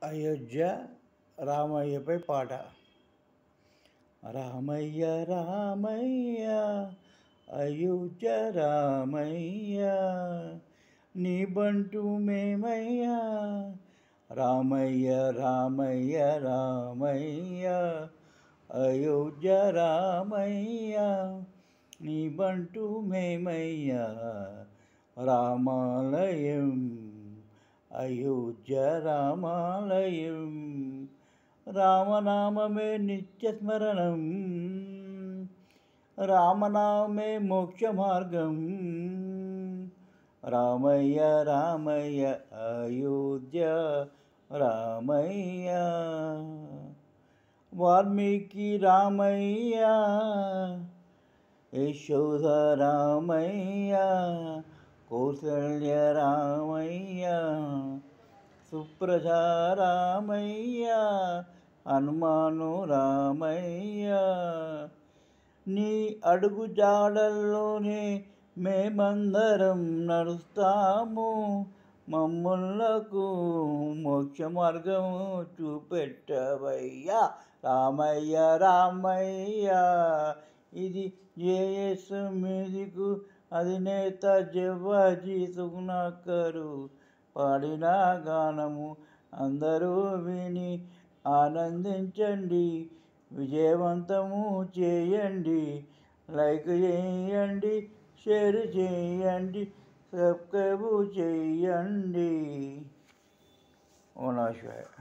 అయోధ్య రామయ్యపై పాట. రామయ్య రామయ్య అయోధ్య రామయ్య నీ బంటు మేమయ్యా. రామయ్య రామయ్య రామయ్య అయోధ్య రామయ్య నీ బంటు మేమయ్యా. రామాలయం అయోధ్య రామాలయం రామనామమే నిత్యస్మరణం, రామనామే మోక్ష మార్గం. రామయ్య రామయ్య అయోధ్య రామయ్య. వాల్మీకి రామయ్య, యశోద రామయ్య, కౌసల్య రామయ్య, సుప్రజ రామయ్య, హనుమాను రామయ్య. నీ అడుగు జాడల్లోనే మేమందరం నడుస్తాము, మమ్ములకు మోక్ష మార్గము చూపెట్టవయ్యా. రామయ్య రామయ్య ఇది జేఎస్ మ్యూజిక్ అధినేత జవ్వాజీ సుగుణాకరు పాడిన గానము. అందరూ విని ఆనందించండి, విజయవంతము చేయండి. లైక్ చేయండి, షేర్ చేయండి, సబ్స్క్రైబ్ చేయండి. ఓ నమః శివాయ.